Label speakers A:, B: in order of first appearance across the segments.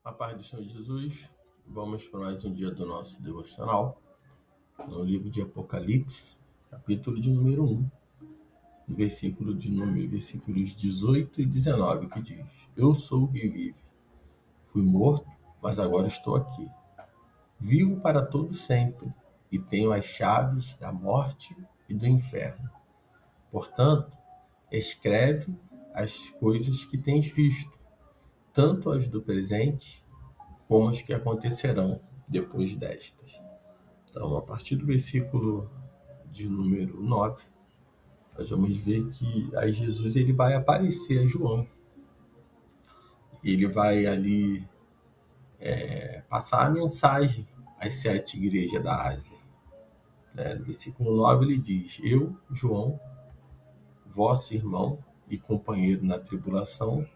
A: A paz do Senhor Jesus, vamos para mais um dia do nosso devocional, no livro de Apocalipse, capítulo de número 1, versículos 18 e 19, que diz: Eu sou o que vive, fui morto, mas agora estou aqui, vivo para todo sempre, e tenho as chaves da morte e do inferno. Portanto, escreve as coisas que tens visto, tanto as do presente como as que acontecerão depois destas. Então, a partir do versículo de número 9, nós vamos ver que aí Jesus ele vai aparecer a João. Ele vai ali passar a mensagem às 7 igrejas da Ásia. No versículo 9 ele diz: Eu, João, vosso irmão e companheiro na tribulação,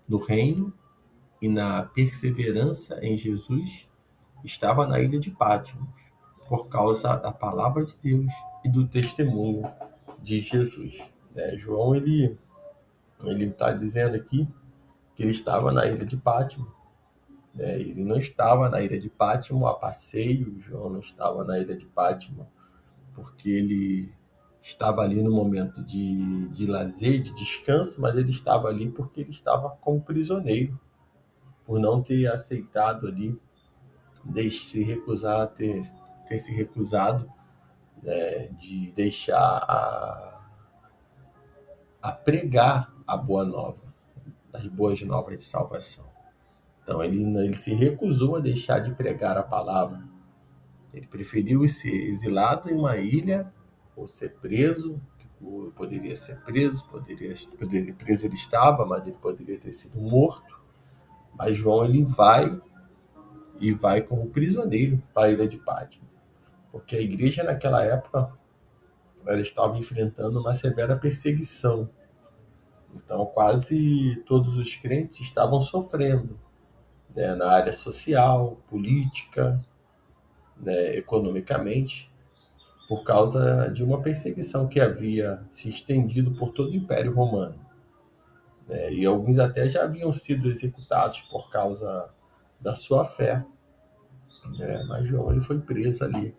A: no reino e na perseverança em Jesus, estava na ilha de Patmos, por causa da palavra de Deus e do testemunho de Jesus. João ele está dizendo aqui que ele estava na ilha de Patmos. Ele não estava na ilha de Patmos a passeio. João não estava na ilha de Patmos porque ele estava ali no momento de lazer, de descanso, mas ele estava ali porque ele estava como prisioneiro, por não ter aceitado ali, ter se recusado de deixar a pregar a boa nova, as boas novas de salvação. Então ele se recusou a deixar de pregar a palavra. Ele preferiu ser exilado em uma ilha ou ser preso. Poderia ser preso, preso ele estava, mas ele poderia ter sido morto. Mas João ele vai como prisioneiro para a ilha de Patmos, porque a igreja naquela época ela estava enfrentando uma severa perseguição. Então, quase todos os crentes estavam sofrendo, na área social, política, economicamente, por causa de uma perseguição que havia se estendido por todo o Império Romano. E alguns até já haviam sido executados por causa da sua fé. Mas João ele foi preso ali,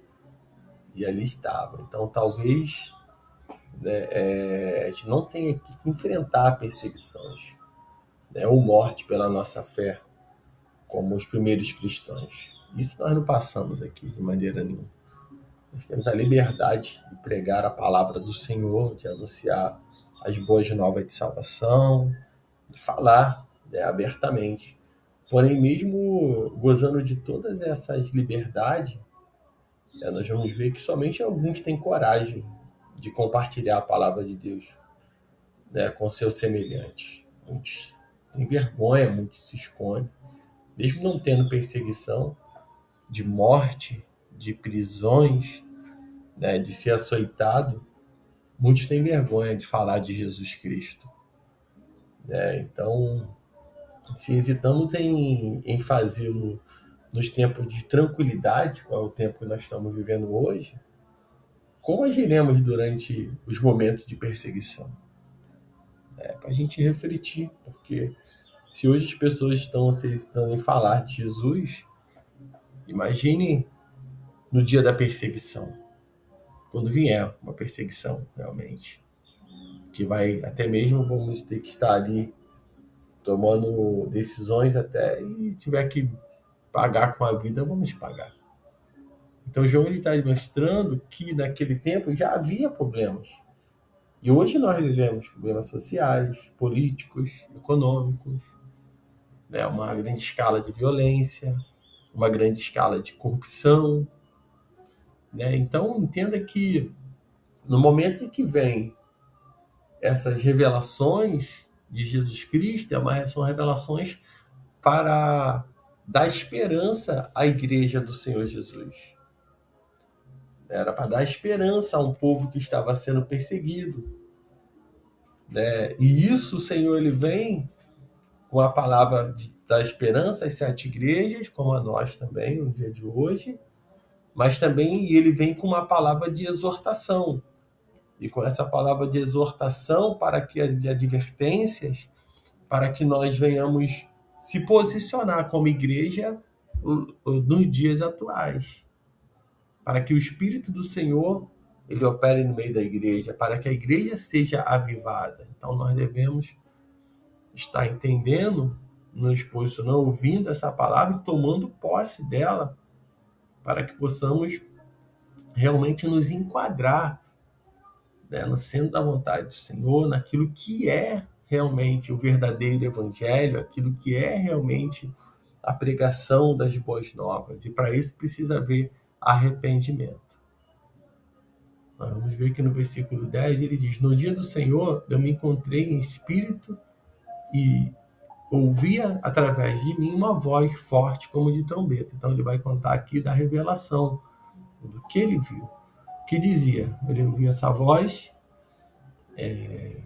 A: e ali estava. Então, talvez a gente não tenha que enfrentar perseguições, ou morte pela nossa fé, como os primeiros cristãos. Isso nós não passamos aqui de maneira nenhuma. Nós temos a liberdade de pregar a palavra do Senhor, de anunciar as boas novas de salvação, de falar abertamente. Porém, mesmo gozando de todas essas liberdades, nós vamos ver que somente alguns têm coragem de compartilhar a palavra de Deus, com seus semelhantes. Muitos têm vergonha, muitos se escondem. Mesmo não tendo perseguição, de morte, de prisões, de ser açoitado, muitos têm vergonha de falar de Jesus Cristo. Então, se hesitamos em fazê-lo nos tempos de tranquilidade, qual é o tempo que nós estamos vivendo hoje, como agiremos durante os momentos de perseguição? Para a gente refletir, porque se hoje as pessoas estão se hesitando em falar de Jesus, imagine no dia da perseguição, quando vier uma perseguição realmente, que vai até mesmo vamos ter que estar ali tomando decisões até e tiver que pagar com a vida, vamos pagar. Então João está mostrando que naquele tempo já havia problemas. E hoje nós vivemos problemas sociais, políticos, econômicos, uma grande escala de violência, uma grande escala de corrupção. Então entenda que no momento em que vem essas revelações de Jesus Cristo, são revelações para dar esperança à igreja do Senhor Jesus. Era para dar esperança a um povo que estava sendo perseguido. E isso o Senhor ele vem com a palavra da esperança às 7 igrejas, como a nós também, no dia de hoje, mas também ele vem com uma palavra de exortação. E com essa palavra de exortação, de advertências, para que nós venhamos se posicionar como igreja nos dias atuais, para que o Espírito do Senhor ele opere no meio da igreja, para que a igreja seja avivada. Então nós devemos estar entendendo, nos posicionando, ouvindo essa palavra e tomando posse dela, para que possamos realmente nos enquadrar, né, no centro da vontade do Senhor, naquilo que é realmente o verdadeiro evangelho, aquilo que é realmente a pregação das boas novas. E para isso precisa haver arrependimento. Nós vamos ver que no versículo 10 ele diz: no dia do Senhor eu me encontrei em espírito e ouvia através de mim uma voz forte como de trombeta. Então ele vai contar aqui da revelação, do que ele viu. Que dizia, ele ouviu essa voz, ele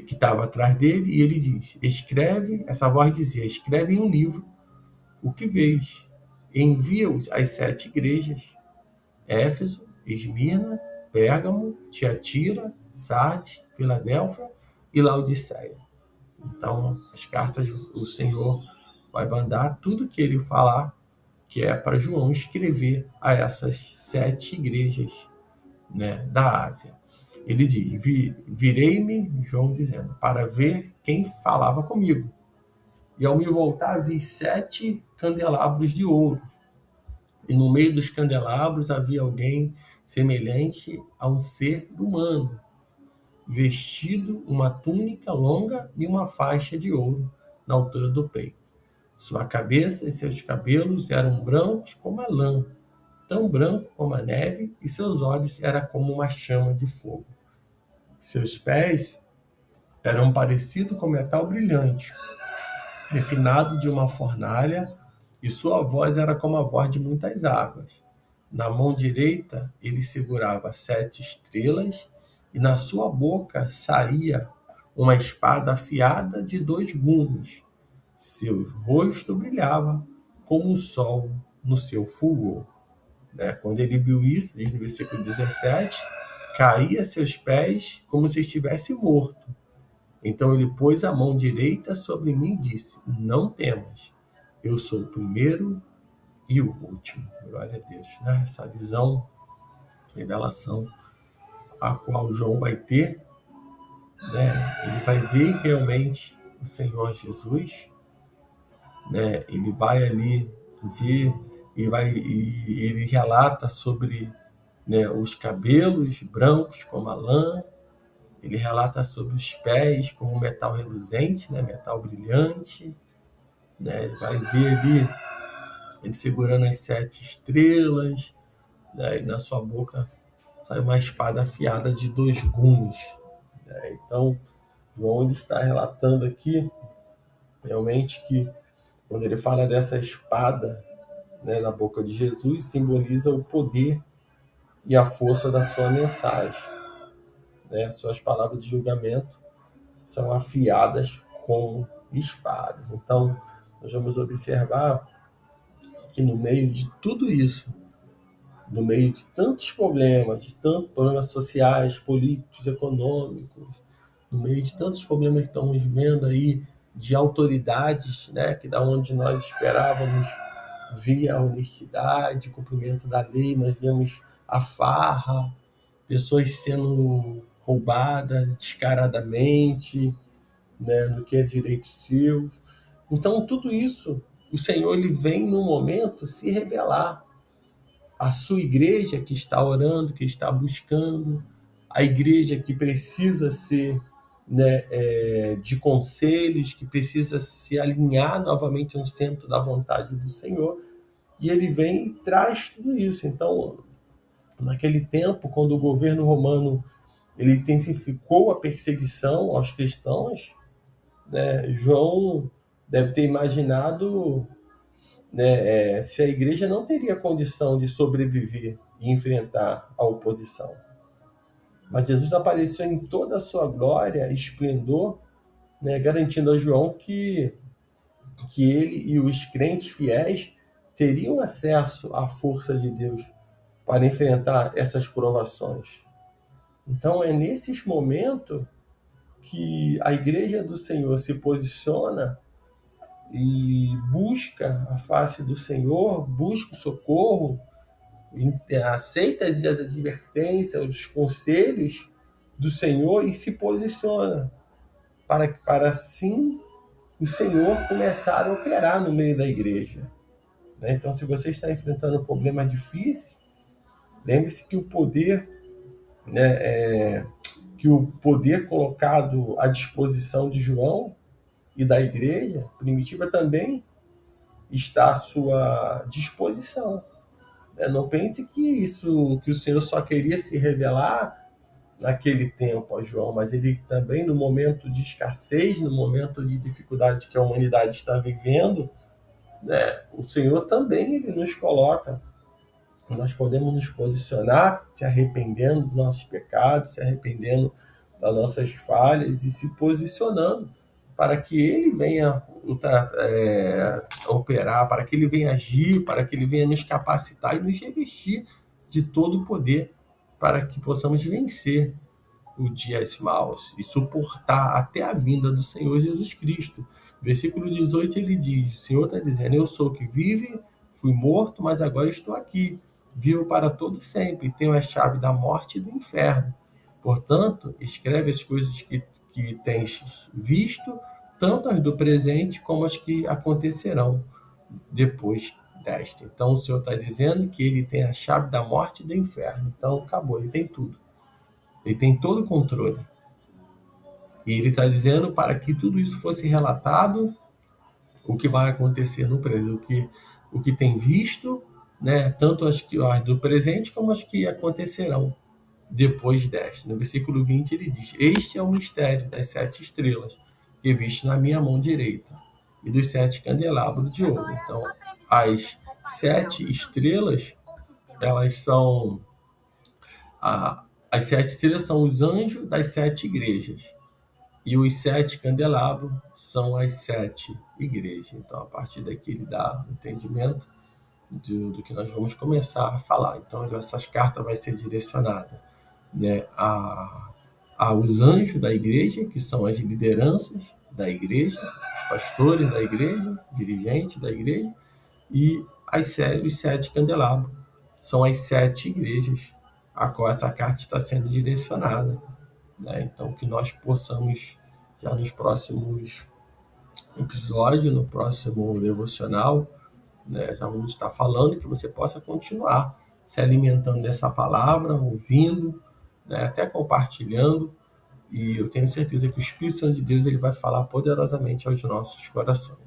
A: que estava atrás dele, e ele diz: escreve, essa voz dizia, escreve em um livro o que vês, envia-os às 7 igrejas, Éfeso, Esmirna, Pérgamo, Tiatira, Sardes, Filadélfia e Laodiceia. Então, as cartas, o Senhor vai mandar tudo que ele falar, que é para João escrever a essas 7 igrejas, né, da Ásia. Ele diz: virei-me, João dizendo, para ver quem falava comigo. E ao me voltar, vi 7 candelabros de ouro. E no meio dos candelabros havia alguém semelhante a um ser humano, vestido uma túnica longa e uma faixa de ouro na altura do peito. Sua cabeça e seus cabelos eram brancos como a lã, tão branco como a neve, e seus olhos eram como uma chama de fogo. Seus pés eram parecidos com metal brilhante, refinado de uma fornalha, e sua voz era como a voz de muitas águas. Na mão direita ele segurava 7 estrelas, e na sua boca saía uma espada afiada de 2 gumes. Seu rosto brilhava como o sol no seu fulgor. Quando ele viu isso, diz no versículo 17, caía a seus pés como se estivesse morto. Então ele pôs a mão direita sobre mim e disse: não temas, eu sou o primeiro e o último. Glória a Deus. Essa visão, revelação, a qual João vai ter, ele vai ver realmente o Senhor Jesus, ele vai ali ver e ele relata sobre, os cabelos brancos como a lã, ele relata sobre os pés como metal reluzente, metal brilhante, ele vai ver ali ele segurando as 7 estrelas, e na sua boca sai uma espada afiada de 2 gumes. Então, João ele está relatando aqui realmente que quando ele fala dessa espada, na boca de Jesus, simboliza o poder e a força da sua mensagem. Suas palavras de julgamento são afiadas como espadas. Então, nós vamos observar que no meio de tudo isso, no meio de tantos problemas sociais, políticos, econômicos, no meio de tantos problemas que estamos vendo aí de autoridades, que da onde nós esperávamos via a honestidade, cumprimento da lei, nós vemos a farra, pessoas sendo roubadas descaradamente, no que é direito seu. Então, tudo isso, o Senhor ele vem no momento se revelar à sua igreja que está orando, que está buscando, a igreja que precisa ser, de conselhos, que precisa se alinhar novamente no centro da vontade do Senhor, e ele vem e traz tudo isso. Então, naquele tempo, quando o governo romano ele intensificou a perseguição aos cristãos, João deve ter imaginado, se a igreja não teria condição de sobreviver e enfrentar a oposição. Mas Jesus apareceu em toda a sua glória e esplendor, garantindo a João que ele e os crentes fiéis teriam acesso à força de Deus para enfrentar essas provações. Então é nesses momentos que a igreja do Senhor se posiciona e busca a face do Senhor, busca o socorro, aceita as advertências, os conselhos do Senhor e se posiciona para assim o Senhor começar a operar no meio da igreja. Né? Então, se você está enfrentando problemas difíceis, lembre-se que o poder, que o poder colocado à disposição de João e da igreja primitiva também está à sua disposição. Não pense que o Senhor só queria se revelar naquele tempo a João, mas ele também, no momento de escassez, no momento de dificuldade que a humanidade está vivendo, né, o Senhor também ele nos coloca. Nós podemos nos posicionar se arrependendo dos nossos pecados, se arrependendo das nossas falhas e se posicionando para que Ele venha operar, para que Ele venha agir, para que Ele venha nos capacitar e nos revestir de todo o poder para que possamos vencer os dias maus e suportar até a vinda do Senhor Jesus Cristo. Versículo 18 ele diz, o Senhor está dizendo, eu sou o que vive, fui morto, mas agora estou aqui, vivo para todo sempre, tenho a chave da morte e do inferno. Portanto, escreve as coisas que tens visto, tanto as do presente como as que acontecerão depois desta. Então, o Senhor está dizendo que ele tem a chave da morte e do inferno. Então, acabou, ele tem tudo. Ele tem todo o controle. E ele está dizendo para que tudo isso fosse relatado, o que vai acontecer no presente, o que tem visto, né, tanto as do presente como as que acontecerão depois desta. No versículo 20 ele diz, este é o mistério das 7 estrelas que viste na minha mão direita e dos 7 candelabros de ouro. Então, as 7 estrelas, elas são as 7 estrelas são os anjos das 7 igrejas. E os 7 candelabros são as 7 igrejas. Então, a partir daqui, ele dá um entendimento do que nós vamos começar a falar. Então, essas cartas vão ser direcionadas, né, aos anjos da igreja, que são as lideranças da igreja, os pastores da igreja, dirigentes da igreja, e os 7 candelabros. São as 7 igrejas a qual essa carta está sendo direcionada. Né? Então, que nós possamos, já nos próximos episódios, no próximo devocional, né, já vamos estar falando, que você possa continuar se alimentando dessa palavra, ouvindo, né, até compartilhando, e eu tenho certeza que o Espírito Santo de Deus ele vai falar poderosamente aos nossos corações.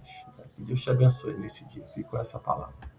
A: Que Deus te abençoe nesse dia. Fique com essa palavra.